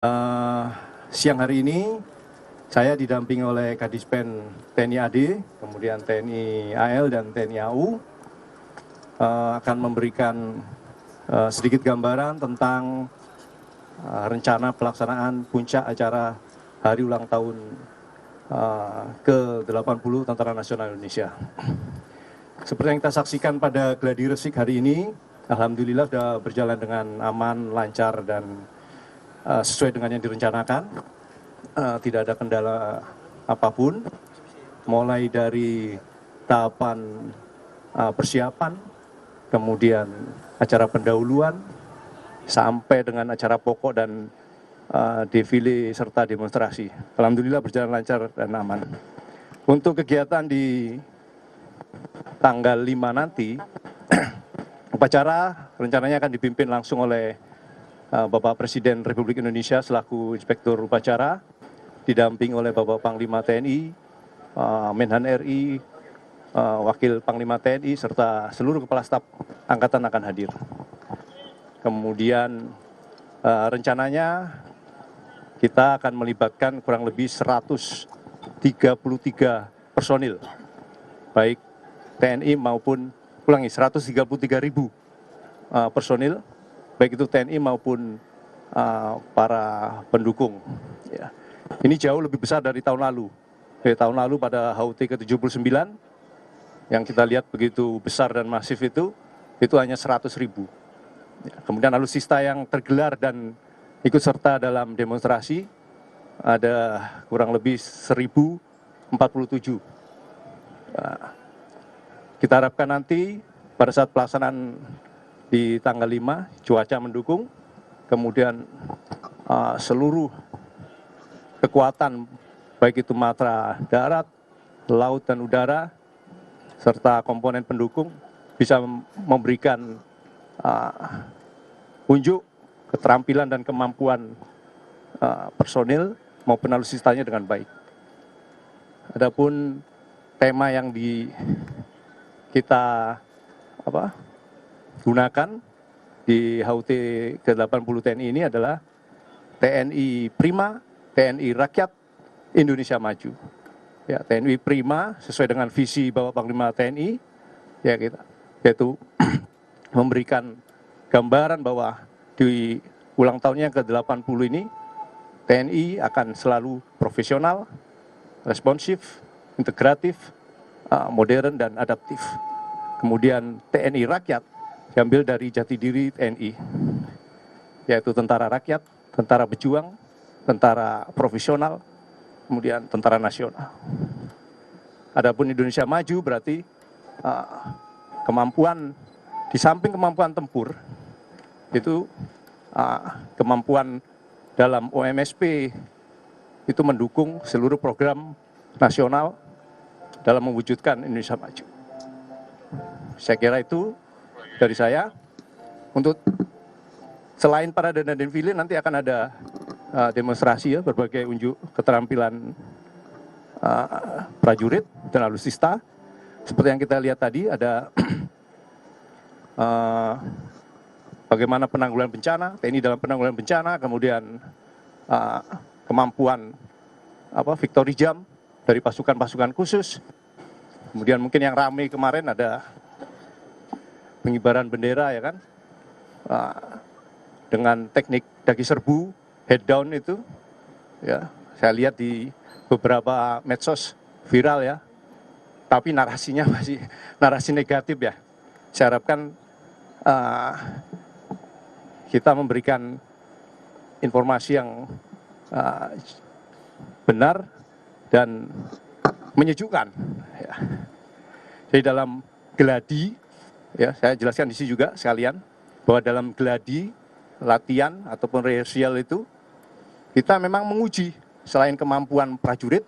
Eh, Siang hari ini saya didampingi oleh Kadispen TNI AD, kemudian TNI AL dan TNI AU akan memberikan sedikit gambaran tentang rencana pelaksanaan puncak acara hari ulang tahun ke-80 Tentara Nasional Indonesia. Seperti yang kita saksikan pada gladi resik hari ini, alhamdulillah sudah berjalan dengan aman, lancar, dan sesuai dengan yang direncanakan. Tidak ada kendala apapun, mulai dari tahapan persiapan, kemudian acara pendahuluan, sampai dengan acara pokok dan defile serta demonstrasi. Alhamdulillah berjalan lancar dan aman. Untuk kegiatan di tanggal 5 nanti, upacara rencananya akan dipimpin langsung oleh Bapak Presiden Republik Indonesia selaku Inspektur Upacara, didamping oleh Bapak Panglima TNI, Menhan RI, Wakil Panglima TNI, serta seluruh Kepala Staf Angkatan akan hadir. Kemudian rencananya kita akan melibatkan kurang lebih 133 personil, baik TNI maupun, 133.000 personil, baik itu TNI maupun para pendukung. Ya. Ini jauh lebih besar dari tahun lalu. Tahun lalu pada HUT ke-79, yang kita lihat begitu besar dan masif itu hanya 100.000. Ya. Kemudian alutsista yang tergelar dan ikut serta dalam demonstrasi ada kurang lebih 1.047. Kita harapkan nanti pada saat pelaksanaan di tanggal 5, cuaca mendukung, kemudian seluruh kekuatan, baik itu matra darat, laut, dan udara, serta komponen pendukung, bisa memberikan unjuk keterampilan dan kemampuan personil maupun alutsistanya dengan baik. Adapun tema yang kita gunakan di HUT ke-80 TNI ini adalah TNI Prima, TNI Rakyat, Indonesia Maju. Ya, TNI Prima sesuai dengan visi Bapak Panglima TNI, ya kita, yaitu memberikan gambaran bahwa di ulang tahunnya ke-80 ini TNI akan selalu profesional, responsif, integratif, modern, dan adaptif. Kemudian TNI Rakyat diambil dari jati diri TNI, yaitu tentara rakyat, tentara berjuang, tentara profesional, kemudian tentara nasional. Adapun Indonesia Maju berarti kemampuan, di samping kemampuan tempur, itu kemampuan dalam OMSP itu mendukung seluruh program nasional dalam mewujudkan Indonesia Maju. Saya kira itu dari saya. Untuk selain parade dan defile, nanti akan ada demonstrasi, ya, berbagai unjuk keterampilan prajurit dan alutsista. Seperti yang kita lihat tadi, ada bagaimana penanggulangan bencana, TNI dalam penanggulangan bencana, kemudian kemampuan victory jump dari pasukan-pasukan khusus. Kemudian mungkin yang ramai kemarin ada pengibaran bendera, ya kan, dengan teknik daki serbu, head down itu, ya, saya lihat di beberapa medsos viral, ya, tapi narasinya masih narasi negatif, ya. Saya harapkan kita memberikan informasi yang benar dan menyejukkan, ya. Jadi dalam gladi, ya, saya jelaskan di sini juga sekalian, bahwa dalam gladi, latihan ataupun rehearsal itu, kita memang menguji, selain kemampuan prajurit,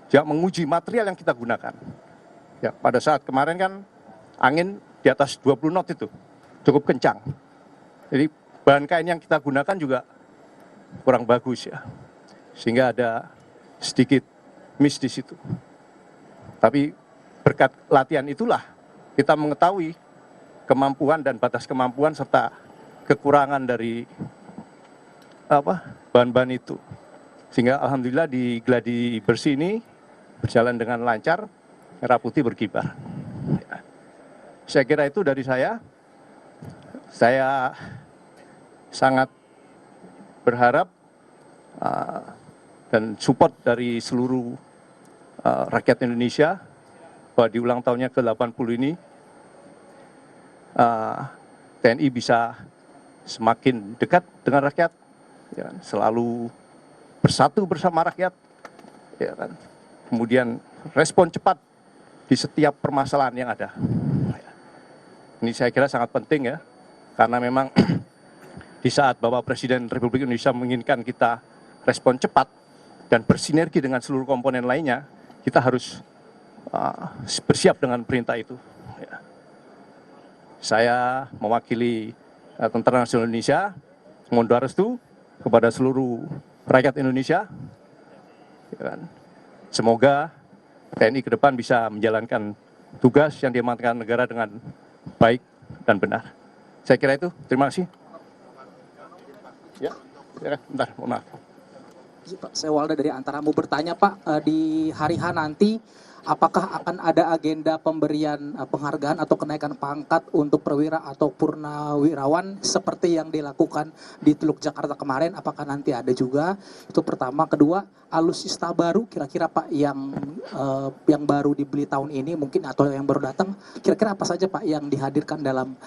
juga menguji material yang kita gunakan. Ya, pada saat kemarin kan angin di atas 20 knot itu, cukup kencang. Jadi bahan kain yang kita gunakan juga kurang bagus, ya. Sehingga ada sedikit miss di situ. Tapi berkat latihan itulah kita mengetahui kemampuan dan batas kemampuan serta kekurangan dari bahan-bahan itu. Sehingga alhamdulillah di gladi bersih ini berjalan dengan lancar, merah putih berkibar. Ya. Saya kira itu dari saya. Saya sangat berharap dan support dari seluruh rakyat Indonesia bahwa di ulang tahunnya ke-80 ini TNI bisa semakin dekat dengan rakyat, ya, selalu bersatu bersama rakyat, ya kan. Kemudian respon cepat di setiap permasalahan yang ada. Ini saya kira sangat penting ya, karena memang di saat Bapak Presiden Republik Indonesia menginginkan kita respon cepat dan bersinergi dengan seluruh komponen lainnya, kita harus bersiap dengan perintah itu. Ya. Saya mewakili Tentara Nasional Indonesia mohon doa restu kepada seluruh rakyat Indonesia. Ya kan? Semoga TNI ke depan bisa menjalankan tugas yang diamanatkan negara dengan baik dan benar. Saya kira itu. Terima kasih. Ya, bentar, mohon maaf. Pak, saya Walda dari Antara mau bertanya Pak, di hari H nanti apakah akan ada agenda pemberian penghargaan atau kenaikan pangkat untuk perwira atau purnawirawan seperti yang dilakukan di Teluk Jakarta kemarin? Apakah nanti ada juga? Itu pertama. Kedua, alutsista baru kira-kira Pak yang baru dibeli tahun ini mungkin atau yang baru datang, kira-kira apa saja Pak yang dihadirkan dalam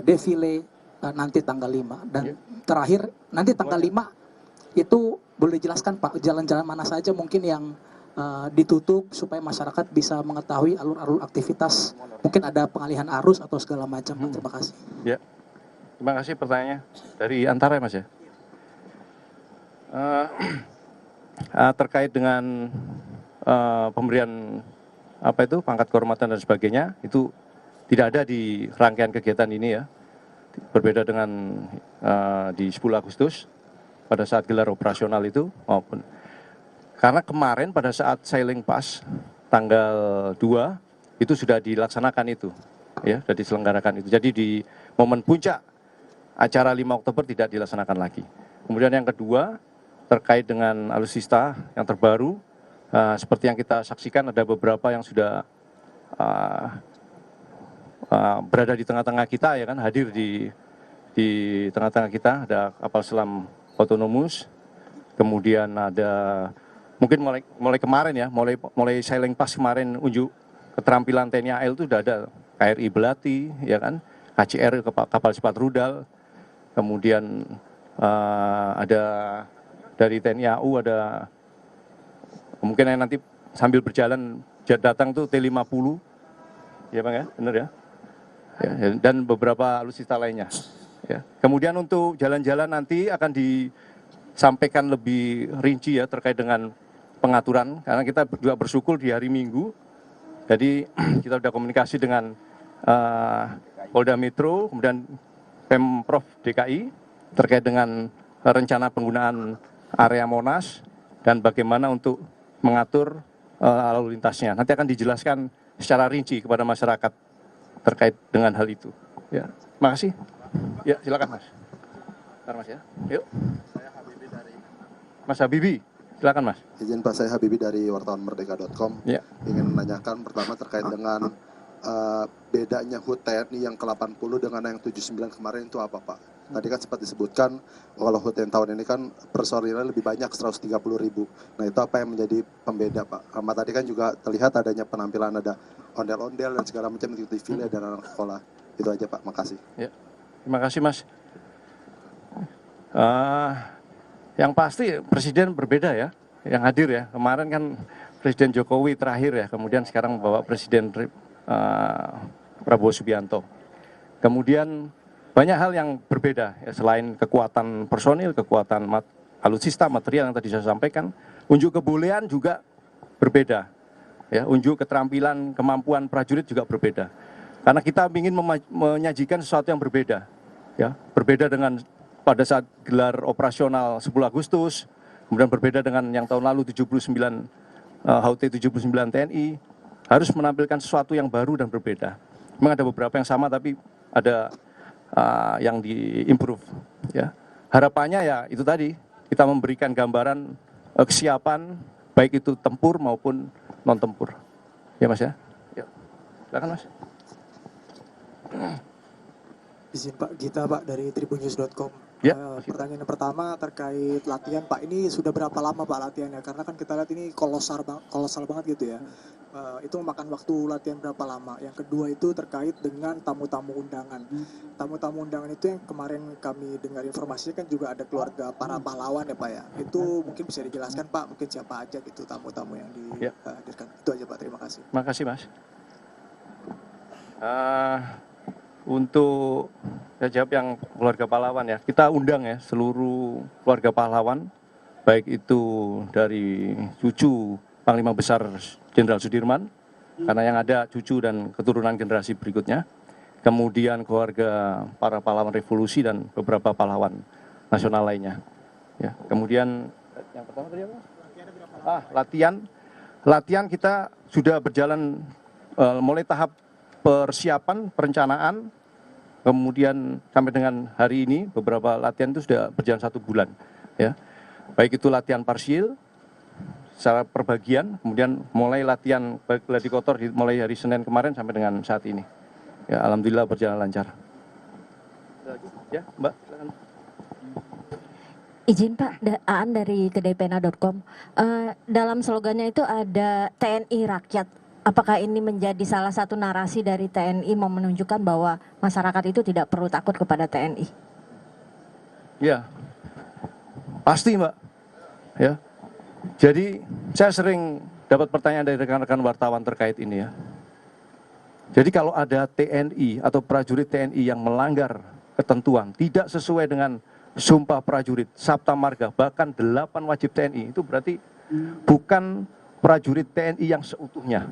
defile nanti tanggal 5? Dan terakhir, nanti tanggal 5 itu boleh dijelaskan Pak, jalan-jalan mana saja mungkin yang ditutup supaya masyarakat bisa mengetahui alur-alur aktivitas, mungkin ada pengalihan arus atau segala macam. Terima kasih. Ya, terima kasih pertanyaannya dari Antara ya Mas ya. Terkait dengan pemberian pangkat kehormatan dan sebagainya, itu tidak ada di rangkaian kegiatan ini ya. Berbeda dengan di 10 Agustus pada saat gelar operasional itu maupun karena kemarin pada saat sailing pass tanggal 2 itu sudah dilaksanakan itu, ya, sudah diselenggarakan itu. Jadi di momen puncak acara 5 Oktober tidak dilaksanakan lagi. Kemudian yang kedua terkait dengan alutsista yang terbaru, seperti yang kita saksikan ada beberapa yang sudah berada di tengah-tengah kita, ya kan, hadir di tengah-tengah kita. Ada kapal selam autonomous, kemudian ada mungkin mulai kemarin ya, mulai sailing pass kemarin unjuk keterampilan TNI AL itu sudah ada KRI Belati, ya kan, KCR kapal cepat rudal, kemudian ada dari TNI AU ada kemungkinan nanti sambil berjalan datang tuh T-50, ya Bang ya, benar ya, dan beberapa alutsista lainnya. Ya. Kemudian untuk jalan-jalan nanti akan disampaikan lebih rinci ya terkait dengan pengaturan, karena kita juga bersyukur di hari Minggu, jadi kita sudah komunikasi dengan Polda Metro, kemudian Pemprov DKI terkait dengan rencana penggunaan area Monas dan bagaimana untuk mengatur lalu lintasnya. Nanti akan dijelaskan secara rinci kepada masyarakat terkait dengan hal itu. Ya, terima kasih. Ya, silakan Mas. Bentar Mas ya. Yuk. Saya Habibi dari Mas Habibi. Silakan Mas. Izin Pak, saya Habibi dari wartawanmerdeka.com. Ya. Ingin menanyakan pertama terkait dengan bedanya HUT TNI yang ke-80 dengan yang 79 kemarin itu apa Pak? Tadi kan sempat disebutkan kalau HUT yang tahun ini kan personilnya lebih banyak 130.000. Nah itu apa yang menjadi pembeda Pak? Sama tadi kan juga terlihat adanya penampilan ada ondel-ondel dan segala macam di defile dan anak sekolah. Itu aja Pak, makasih. Ya. Terima kasih Mas. Yang pasti Presiden berbeda ya, yang hadir ya. Kemarin kan Presiden Jokowi terakhir ya, kemudian sekarang Bapak Presiden Prabowo Subianto. Kemudian banyak hal yang berbeda ya, selain kekuatan personil, kekuatan alutsista, material yang tadi saya sampaikan, unjuk kebolehan juga berbeda. Ya, unjuk keterampilan, kemampuan prajurit juga berbeda. Karena kita ingin menyajikan sesuatu yang berbeda. Ya, berbeda dengan pada saat gelar operasional 10 Agustus, kemudian berbeda dengan yang tahun lalu 79 HUT 79 TNI, harus menampilkan sesuatu yang baru dan berbeda. Memang ada beberapa yang sama tapi ada yang di-improve. Ya. Harapannya ya itu tadi, kita memberikan gambaran kesiapan baik itu tempur maupun non tempur. Ya Mas ya. Ya. Silakan Mas. Izin Pak Gita Pak dari tribunnews.com. Ya, pertanyaan yang pertama terkait latihan Pak. Ini sudah berapa lama Pak latihannya? Karena kan kita lihat ini kolosal banget gitu ya. Itu memakan waktu latihan berapa lama? Yang kedua itu terkait dengan tamu-tamu undangan. Tamu-tamu undangan itu yang kemarin kami dengar informasinya kan juga ada keluarga para pahlawan ya Pak ya. Itu mungkin bisa dijelaskan Pak, mungkin siapa aja gitu tamu-tamu yang dihadirkan. Itu aja Pak, terima kasih. Terima kasih Mas. Untuk saya jawab yang keluarga pahlawan ya, kita undang ya seluruh keluarga pahlawan, baik itu dari cucu Panglima Besar Jenderal Sudirman, karena yang ada cucu dan keturunan generasi berikutnya, kemudian keluarga para pahlawan revolusi dan beberapa pahlawan nasional lainnya. Ya, kemudian yang pertama tadi apa? Latihan kita sudah berjalan mulai tahap persiapan, perencanaan, kemudian sampai dengan hari ini beberapa latihan itu sudah berjalan 1 bulan, ya. Baik itu latihan parsial, secara perbagian, kemudian mulai latihan gladi kotor mulai hari Senin kemarin sampai dengan saat ini. Ya, alhamdulillah berjalan lancar. Ya, Mbak, silakan. Izin Pak, Aan dari kedaipena.com. Dalam slogannya itu ada TNI Rakyat. Apakah ini menjadi salah satu narasi dari TNI mau menunjukkan bahwa masyarakat itu tidak perlu takut kepada TNI? Ya, pasti Mbak. Ya, jadi saya sering dapat pertanyaan dari rekan-rekan wartawan terkait ini ya. Jadi kalau ada TNI atau prajurit TNI yang melanggar ketentuan, tidak sesuai dengan Sumpah Prajurit, Sabta Marga, bahkan 8 wajib TNI, itu berarti bukan prajurit TNI yang seutuhnya.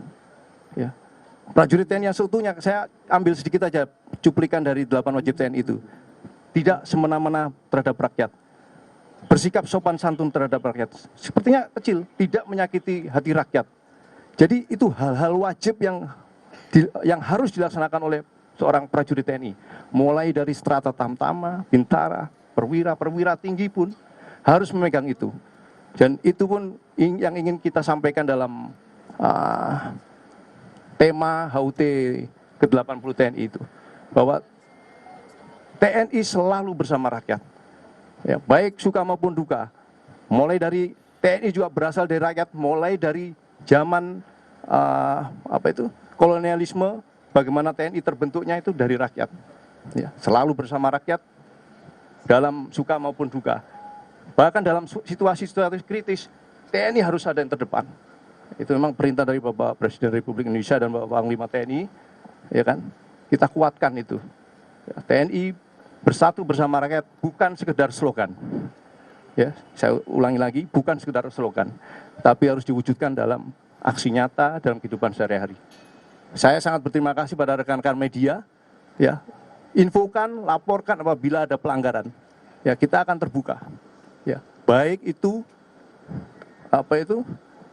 Ya. Prajurit TNI yang seutuhnya, saya ambil sedikit aja cuplikan dari 8 wajib TNI itu. Tidak semena-mena terhadap rakyat, bersikap sopan santun terhadap rakyat, sepertinya kecil, tidak menyakiti hati rakyat. Jadi itu hal-hal wajib yang harus dilaksanakan oleh seorang prajurit TNI. Mulai dari strata tamtama, bintara, perwira tinggi pun harus memegang itu. Dan itu pun yang ingin kita sampaikan dalam tema HUT ke-80 TNI itu, bahwa TNI selalu bersama rakyat, ya, baik suka maupun duka. Mulai dari TNI juga berasal dari rakyat, mulai dari zaman kolonialisme, bagaimana TNI terbentuknya itu dari rakyat, ya, selalu bersama rakyat dalam suka maupun duka. Bahkan dalam situasi-situasi kritis, TNI harus ada yang terdepan. Itu memang perintah dari Bapak Presiden Republik Indonesia dan Bapak Panglima TNI, ya kan? Kita kuatkan itu. Ya, TNI bersatu bersama rakyat bukan sekedar slogan. Ya, saya ulangi lagi, bukan sekedar slogan, tapi harus diwujudkan dalam aksi nyata dalam kehidupan sehari-hari. Saya sangat berterima kasih pada rekan-rekan media, ya, infokan, laporkan apabila ada pelanggaran. Ya, kita akan terbuka. Ya, baik itu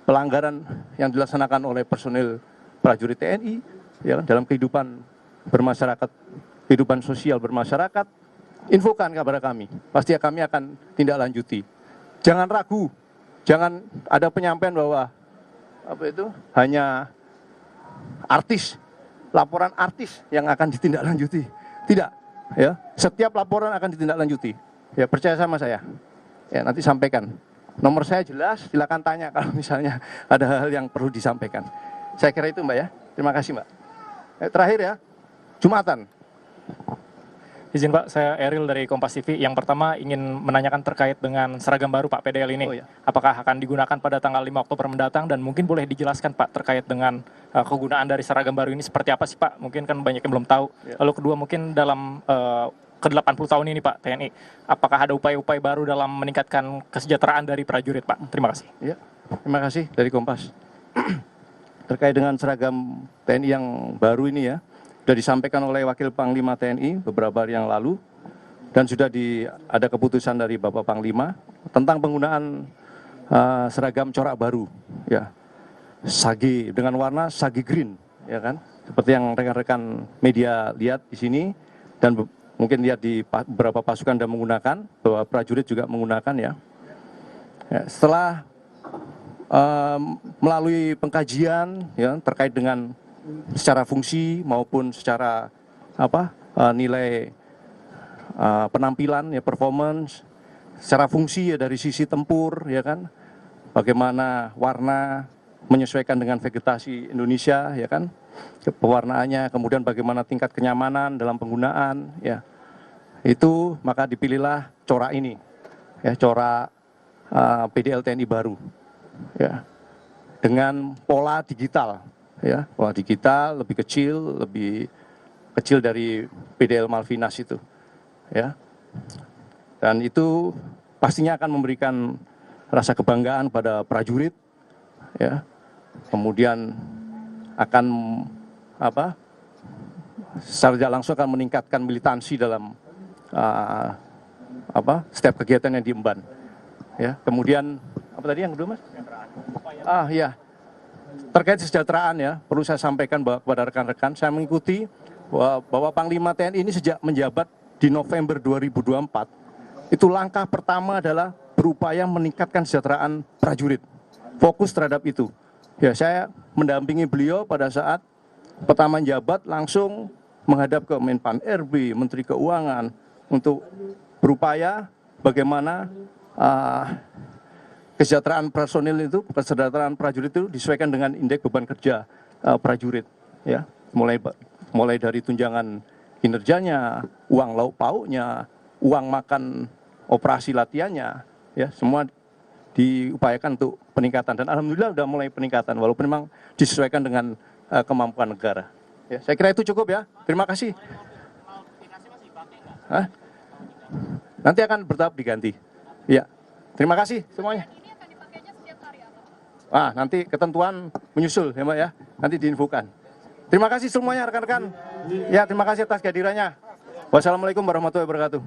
pelanggaran yang dilaksanakan oleh personil prajurit TNI, ya, dalam kehidupan bermasyarakat, kehidupan sosial bermasyarakat, infokan kepada kami. Pasti kami akan tindak lanjuti. Jangan ragu, jangan ada penyampaian bahwa hanya artis, laporan artis yang akan ditindaklanjuti. Tidak, ya. Setiap laporan akan ditindaklanjuti. Ya, percaya sama saya. Ya, nanti sampaikan. Nomor saya jelas, silakan tanya kalau misalnya ada hal yang perlu disampaikan. Saya kira itu Mbak ya. Terima kasih Mbak. Terakhir ya, Jumatan. Izin Pak, saya Eril dari Kompas TV. Yang pertama ingin menanyakan terkait dengan seragam baru Pak PDL ini. Oh, ya. Apakah akan digunakan pada tanggal 5 Oktober mendatang, dan mungkin boleh dijelaskan Pak terkait dengan kegunaan dari seragam baru ini seperti apa sih Pak? Mungkin kan banyak yang belum tahu. Ya. Lalu kedua, mungkin dalam ke-80 tahun ini Pak TNI, apakah ada upaya-upaya baru dalam meningkatkan kesejahteraan dari prajurit Pak? Terima kasih. Ya, terima kasih dari Kompas. Terkait dengan seragam TNI yang baru ini ya, sudah disampaikan oleh Wakil Panglima TNI beberapa hari yang lalu, dan sudah ada keputusan dari Bapak Panglima tentang penggunaan seragam corak baru, ya, sage dengan warna sage green, ya kan, seperti yang rekan-rekan media lihat di sini, dan mungkin lihat di beberapa pasukan sudah menggunakan, bahwa prajurit juga menggunakan ya. Ya, setelah melalui pengkajian ya terkait dengan secara fungsi maupun secara nilai penampilan ya, performance, secara fungsi ya dari sisi tempur ya kan, bagaimana warna menyesuaikan dengan vegetasi Indonesia ya kan, pewarnaannya, kemudian bagaimana tingkat kenyamanan dalam penggunaan ya, itu maka dipilihlah corak ini ya, corak PDL TNI baru ya, dengan pola digital ya, pola digital lebih kecil dari PDL Malvinas itu ya, dan itu pastinya akan memberikan rasa kebanggaan pada prajurit ya, kemudian akan secara tidak langsung akan meningkatkan militansi dalam setiap kegiatan yang diemban ya. Kemudian apa tadi yang kedua, Mas? Ya, terkait kesejahteraan ya, perlu saya sampaikan bahwa kepada rekan-rekan, saya mengikuti bahwa Panglima TNI ini sejak menjabat di November 2024, itu langkah pertama adalah berupaya meningkatkan kesejahteraan prajurit, fokus terhadap itu ya. Saya mendampingi beliau pada saat pertama menjabat, langsung menghadap ke Menpan RB, Menteri Keuangan, untuk berupaya bagaimana kesejahteraan personil itu, kesejahteraan prajurit itu disesuaikan dengan indeks beban kerja prajurit ya, mulai dari tunjangan kinerjanya, uang lauk pauknya, uang makan operasi latihannya ya, semua diupayakan untuk peningkatan, dan alhamdulillah sudah mulai peningkatan walaupun memang disesuaikan dengan kemampuan negara ya. Saya kira itu cukup ya, terima kasih. Nanti akan bertahap diganti ya, terima kasih semuanya. Nanti ketentuan menyusul ya Mbak ya, nanti diinfokan. Terima kasih semuanya rekan-rekan ya, terima kasih atas kehadirannya. Wassalamualaikum warahmatullahi wabarakatuh.